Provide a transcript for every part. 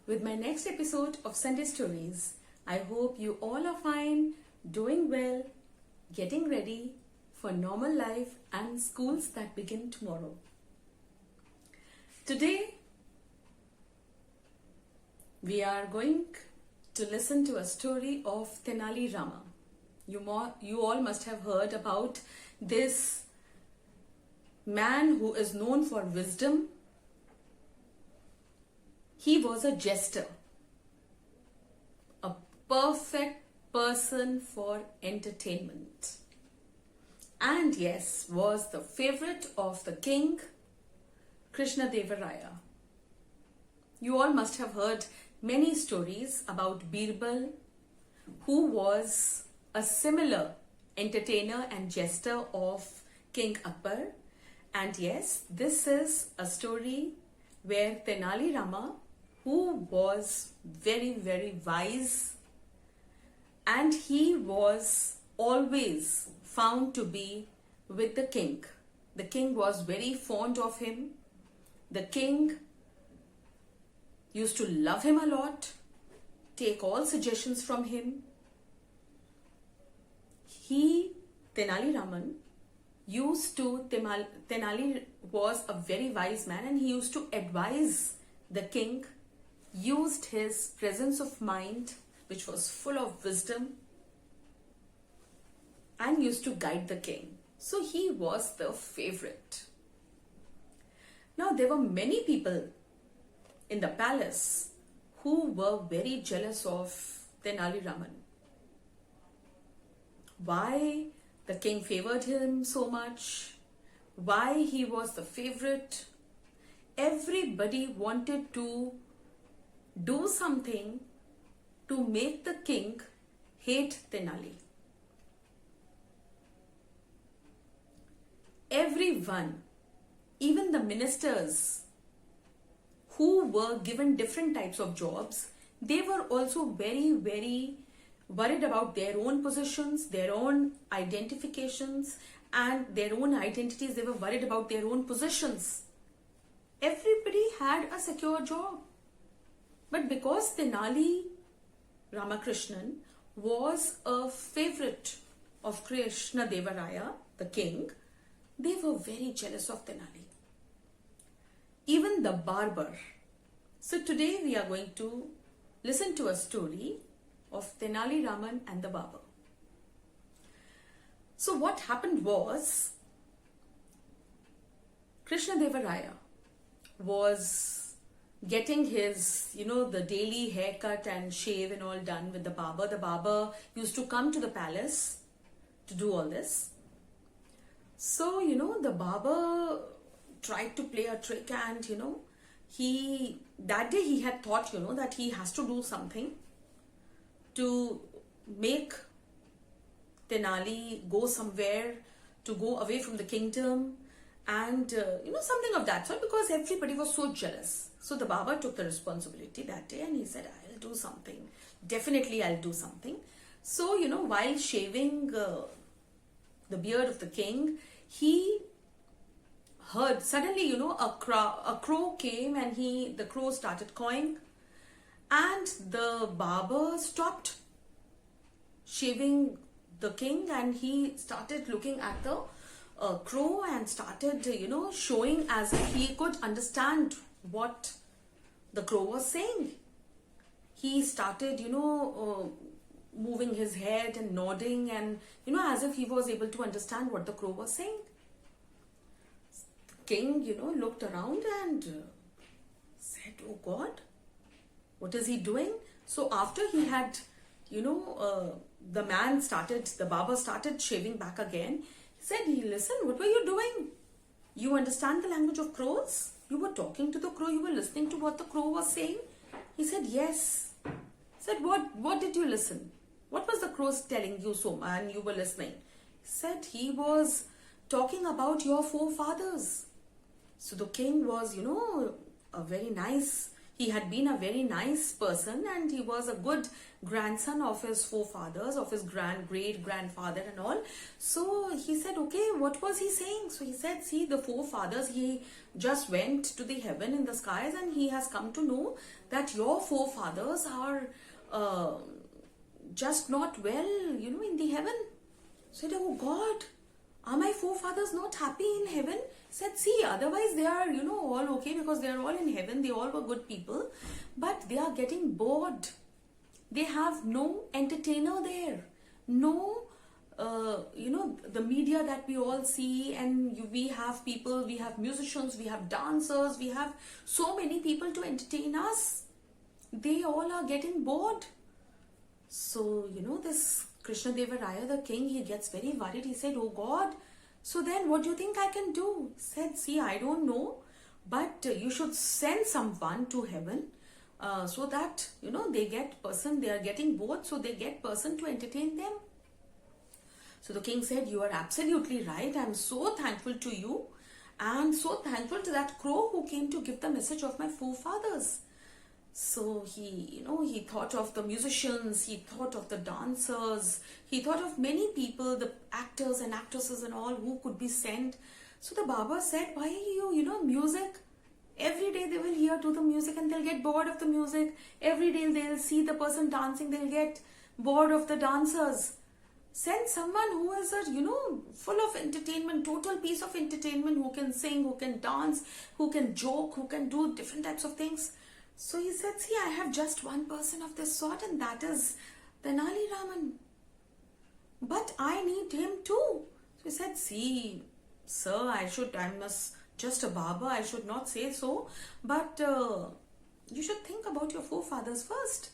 with my next episode of Sunday Stories. I hope you all are fine, doing well, getting ready for normal life and schools that begin tomorrow. Today, we are going to listen to a story of Tenali Rama. You all must have heard about this man who is known for wisdom. He was a jester, a perfect person for entertainment, and yes, was the favorite of the king Krishna-Devaraya. You all must have heard many stories about Birbal, who was a similar entertainer and jester of King Akbar. And yes, this is a story where Tenali Rama, who was very, very wise, and he was always found to be with the king. The king was very fond of him. The king used to love him a lot, take all suggestions from him. Tenali was a very wise man, and he used to advise the king, used his presence of mind, which was full of wisdom, and used to guide the king. So he was the favorite. Now there were many people in the palace who were very jealous of Tenali Raman. Why the king favored him so much, why he was the favorite. Everybody wanted to do something to make the king hate Tenali. Everyone, even the ministers who were given different types of jobs, they were also very, very worried about their own positions, their own identifications, and their own identities. They were worried about their own positions. Everybody had a secure job. But because Tenali Ramakrishnan was a favorite of Krishna-Devaraya, the king, they were very jealous of Tenali. Even the barber. So today we are going to listen to a story of Tenali Raman and the barber. So what happened was, Krishna-Devaraya was getting his, the daily haircut and shave and all done with the barber. The barber used to come to the palace to do all this. So, the barber tried to play a trick, and, that day he had thought, that he has to do something to make Tenali go somewhere, to go away from the kingdom, and something of that sort, because everybody was so jealous. So the barber took the responsibility that day, and he said, I'll do something. Definitely I'll do something. So, while shaving the beard of the king, he heard suddenly, a crow came, and the crow started cawing. And the barber stopped shaving the king, and he started looking at the crow and started, showing as if he could understand what the crow was saying. He started, moving his head and nodding, and, as if he was able to understand what the crow was saying. The king, looked around and said, oh God, what is he doing? So after he had, the barber started shaving back again. He said, listen, what were you doing? You understand the language of crows? You were talking to the crow, you were listening to what the crow was saying? He said, yes. He said, what did you listen? What was the crow telling you and you were listening? He said, he was talking about your forefathers. So the king was, a very nice, he had been a very nice person, and he was a good grandson of his forefathers, of his great grandfather and all. So he said, okay, what was he saying? So he said, see, the forefathers, he just went to the heaven in the skies, and he has come to know that your forefathers are just not well, in the heaven. Said, oh God, are my forefathers not happy in heaven? Said, see, otherwise they are, all okay, because they are all in heaven. They all were good people, but they are getting bored. They have no entertainer there. No, the media that we all see, and we have people, we have musicians, we have dancers, we have so many people to entertain us. They all are getting bored. So, this Krishna Deva Raya, the king, he gets very worried. He said, oh God, so then what do you think I can do? Said, see, I don't know, but you should send someone to heaven so that, they are getting bored, so they get person to entertain them. So the king said, you are absolutely right. I am so thankful to you, and so thankful to that crow who came to give the message of my forefathers. So he thought of the musicians, he thought of the dancers, he thought of many people, the actors and actresses and all who could be sent. So the Baba said, why are you, music? Every day they will hear to the music and they'll get bored of the music. Every day they'll see the person dancing, they'll get bored of the dancers. Send someone who is full of entertainment, total piece of entertainment, who can sing, who can dance, who can joke, who can do different types of things. So he said, see, I have just one person of this sort, and that is Tenali Raman. But I need him too. So he said, see, sir, I'm just a Baba, I should not say so, but you should think about your forefathers first.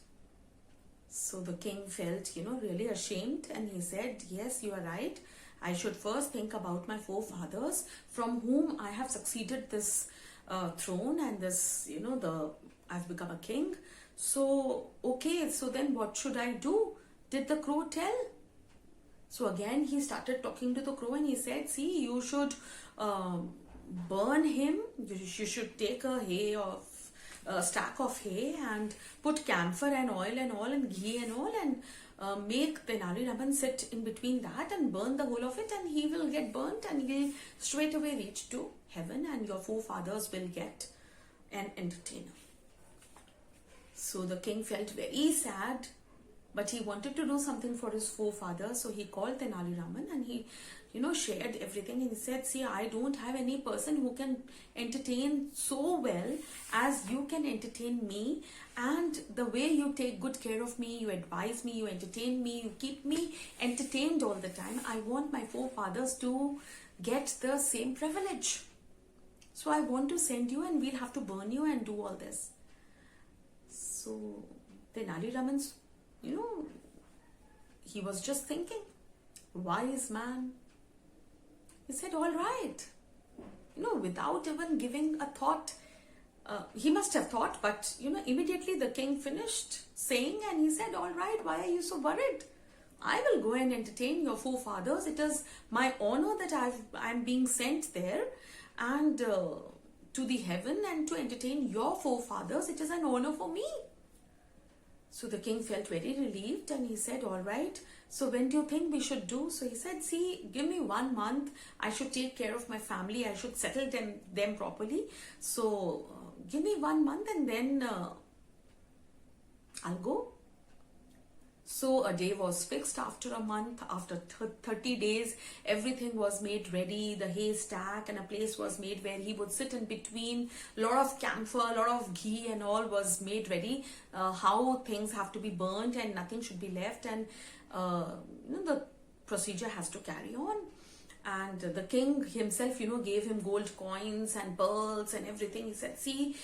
So the king felt, really ashamed, and he said, yes, you are right. I should first think about my forefathers, from whom I have succeeded this throne, and this, I've become a king. So, okay, so then what should I do? Did the crow tell? So again, he started talking to the crow, and he said, see, you should burn him. You should take a stack of hay and put camphor and oil and all and ghee and all, and make Tenali Raman sit in between that and burn the whole of it, and he will get burnt and he'll straight away reach to heaven, and your forefathers will get an entertainer. So the king felt very sad, but he wanted to do something for his forefathers. So he called Tenali Raman, and he, shared everything. And he said, see, I don't have any person who can entertain so well as you can entertain me. And the way you take good care of me, you advise me, you entertain me, you keep me entertained all the time. I want my forefathers to get the same privilege. So I want to send you, and we'll have to burn you and do all this. So Tenali Raman's, he was just thinking, wise man. He said, all right, without even giving a thought. He must have thought, but immediately the king finished saying, and he said, all right, why are you so worried? I will go and entertain your forefathers. It is my honor that I'm being sent there, and to the heaven, and to entertain your forefathers. It is an honor for me. So the king felt very relieved, and he said, all right, so when do you think we should do? So he said, see, give me 1 month. I should take care of my family. I should settle them properly. So give me 1 month, and then I'll go. So a day was fixed after a month. After 30 days, everything was made ready. The haystack and a place was made where he would sit in between. A lot of camphor, a lot of ghee and all was made ready. How things have to be burnt and nothing should be left. And the procedure has to carry on. And the king himself, gave him gold coins and pearls and everything. He said, see,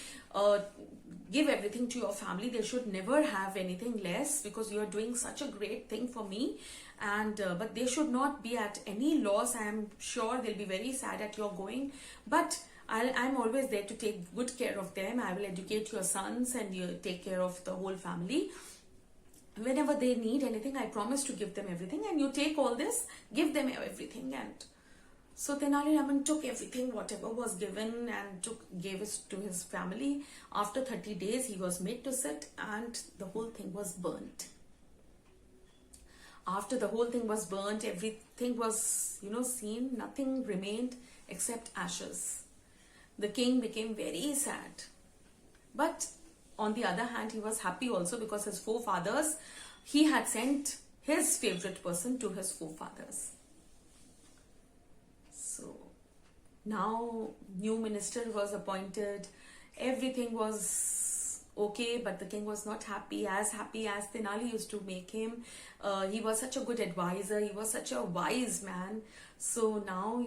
give everything to your family. They should never have anything less, because you are doing such a great thing for me. And but they should not be at any loss. I am sure they'll be very sad at your going. But I'm always there to take good care of them. I will educate your sons, and you take care of the whole family. Whenever they need anything, I promise to give them everything, and you take all this, give them everything. And So Tenali Raman took everything, whatever was given, and gave it to his family. After 30 days, he was made to sit, and the whole thing was burnt. After the whole thing was burnt, everything was, seen. Nothing remained except ashes. The king became very sad. But on the other hand, he was happy also because his forefathers, he had sent his favorite person to his forefathers. So now new minister was appointed. Everything was okay, but the king was not happy as Tenali used to make him. He was such a good advisor. He was such a wise man. So now,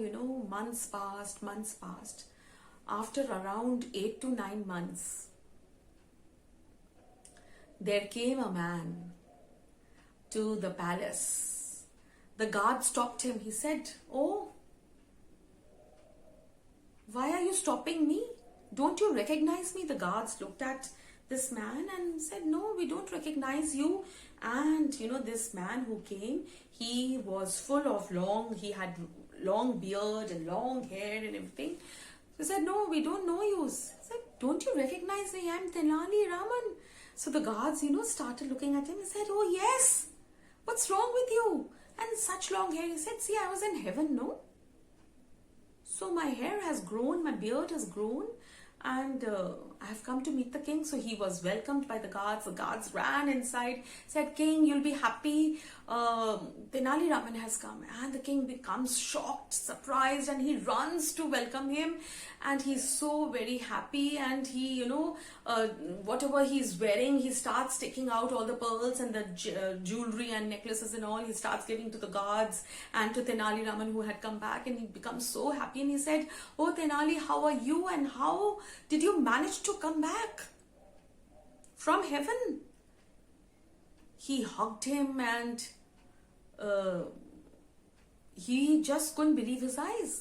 months passed. After around 8 to 9 months, there came a man to the palace. The guard stopped him. He said, "Oh, why are you stopping me? Don't you recognize me?" The guards looked at this man and said, "No, we don't recognize you." And this man who came, he was he had long beard and long hair and everything. He said, "No, we don't know you." He said, "Don't you recognize me? I'm Tenali Raman." So the guards, started looking at him and said, "Oh yes, what's wrong with you? And such long hair." He said, "See, I was in heaven, no? So my hair has grown, my beard has grown, and I have come to meet the king." So he was welcomed by the guards. The guards ran inside, said, "King, you'll be happy. Tenali Raman has come." And the king becomes shocked, surprised, and he runs to welcome him. And he's so very happy. And he, whatever he's wearing, he starts taking out all the pearls and the jewelry and necklaces and all. He starts giving to the guards and to Tenali Raman, who had come back. And he becomes so happy. And he said, "Oh, Tenali, how are you? And how did you manage to come back from heaven?" He hugged him, and he just couldn't believe his eyes.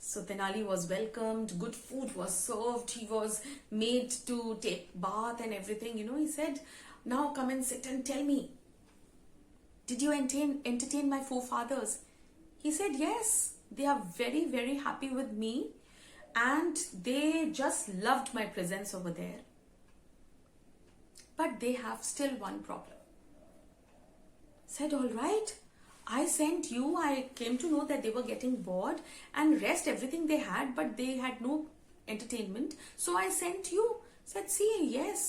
So Tenali was welcomed, good food was served, he was made to take bath and everything. He said, "Now come and sit and tell me, did you entertain my forefathers?" He said, "Yes, they are very, very happy with me, and they just loved my presence over there. But they have still one problem." Said, "All right, I sent you. I came to know that they were getting bored and rest everything they had, but they had no entertainment. So I sent you." Said, "See, yes,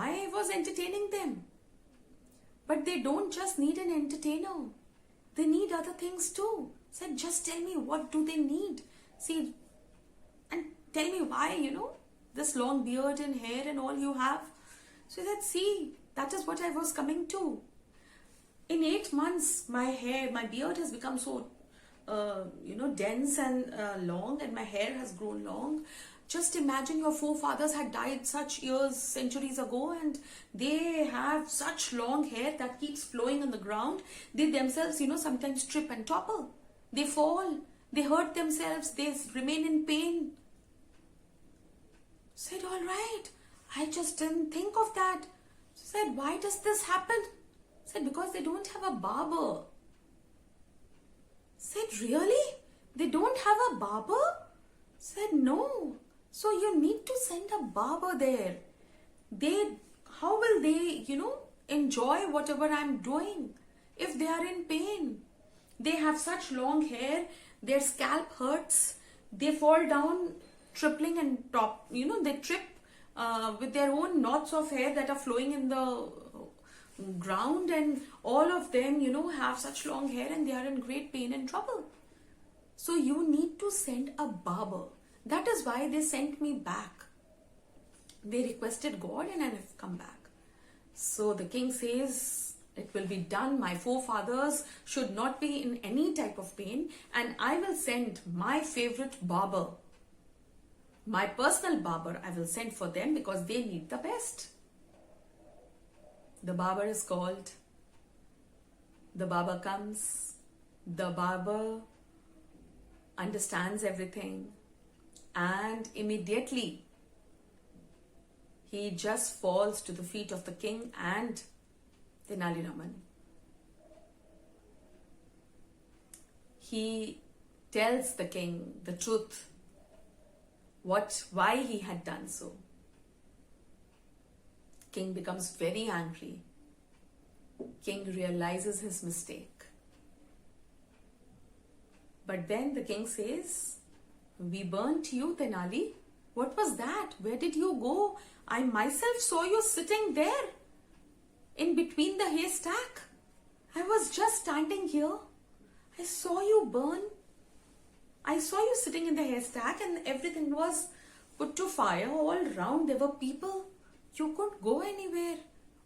I was entertaining them. But they don't just need an entertainer. They need other things too." Said, "Just tell me, what do they need? See, and tell me why, this long beard and hair and all you have." So he said, "See, that is what I was coming to. In 8 months, my beard has become so, dense and long, and my hair has grown long. Just imagine your forefathers had died such years, centuries ago, and they have such long hair that keeps flowing on the ground. They themselves, sometimes trip and topple. They fall, they hurt themselves, they remain in pain." Said, "All right, I just didn't think of that." Said, "Why does this happen?" Said, "Because they don't have a barber." Said, "Really? They don't have a barber?" Said, "No. So you need to send a barber there. How will they, enjoy whatever I'm doing if they are in pain? They have such long hair, their scalp hurts, they fall down tripling and they trip with their own knots of hair that are flowing in the ground, and all of them, have such long hair and they are in great pain and trouble. So you need to send a barber." That is why they sent me back. They requested God and I have come back. So the king says, "It will be done. My forefathers should not be in any type of pain, and I will send my favorite barber, my personal barber, I will send for them because they need the best." The barber is called. The barber comes. The barber understands everything, and immediately he just falls to the feet of the king and Tenali Raman. he tells the king the truth, why he had done so. King becomes very angry. King realizes his mistake. But then the king says, "We burnt you, Tenali. What was that? Where did you go? I myself saw you sitting there in between the haystack. I was just standing here. I saw you burn. I saw you sitting in the haystack and everything was put to fire all around. There were people. You couldn't go anywhere.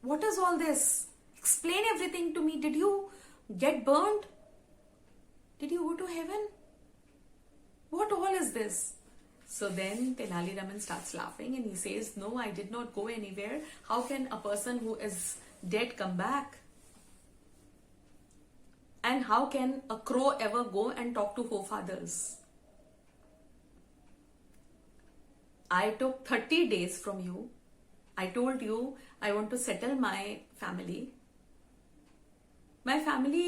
What is all this? Explain everything to me. Did you get burned? Did you go to heaven? What all is this?" So then Tenali Raman starts laughing and he says, "No, I did not go anywhere. How can a person who is dead come back? And how can a crow ever go and talk to forefathers? I took 30 days from you. I told you I want to settle my family. My family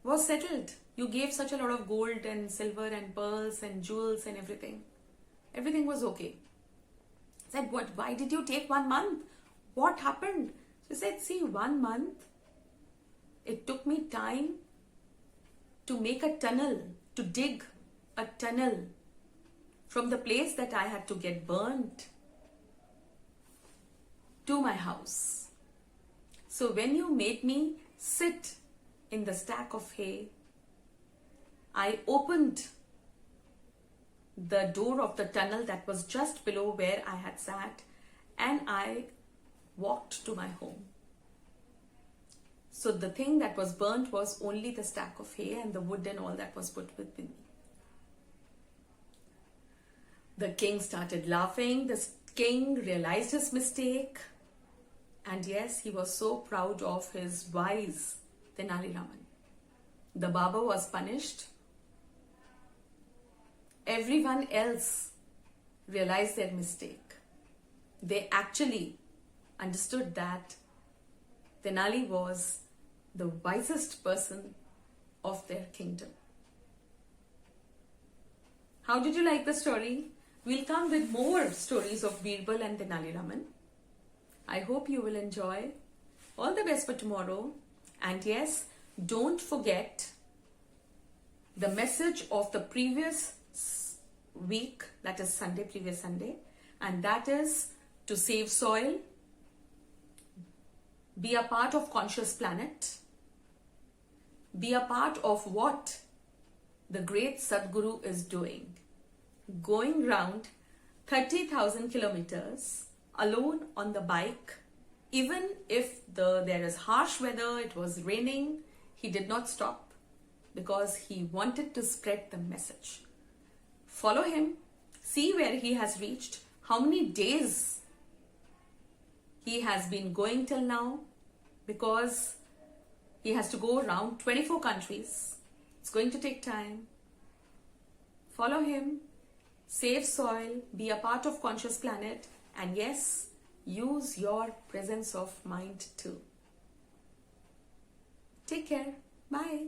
was settled. You gave such a lot of gold and silver and pearls and jewels and everything. Everything was okay." I said, "What? Why did you take 1 month? What happened?" She said, "See, 1 month, it took me time to make a tunnel, to dig a tunnel from the place that I had to get burnt to my house. So when you made me sit in the stack of hay, I opened the door of the tunnel that was just below where I had sat and I walked to my home. So the thing that was burnt was only the stack of hay and the wood and all that was put with me." The king started laughing. The king realized his mistake. And yes, he was so proud of his wise Tenali Raman. The Baba was punished. Everyone else realized their mistake. They actually understood that Tenali was the wisest person of their kingdom. How did you like the story? We'll come with more stories of Birbal and Tenali Raman. I hope you will enjoy. All the best for tomorrow. And yes, don't forget the message of the previous week, that is Sunday, previous Sunday, and that is to save soil, be a part of Conscious Planet, be a part of what the great Sadguru is doing, going round 30,000 kilometers alone on the bike. Even if there is harsh weather, it was raining, he did not stop because he wanted to spread the message. Follow him, see where he has reached, how many days he has been going till now, because he has to go around 24 countries. It's going to take time. Follow him, save soil, be a part of Conscious Planet, and yes, use your presence of mind too. Take care. Bye.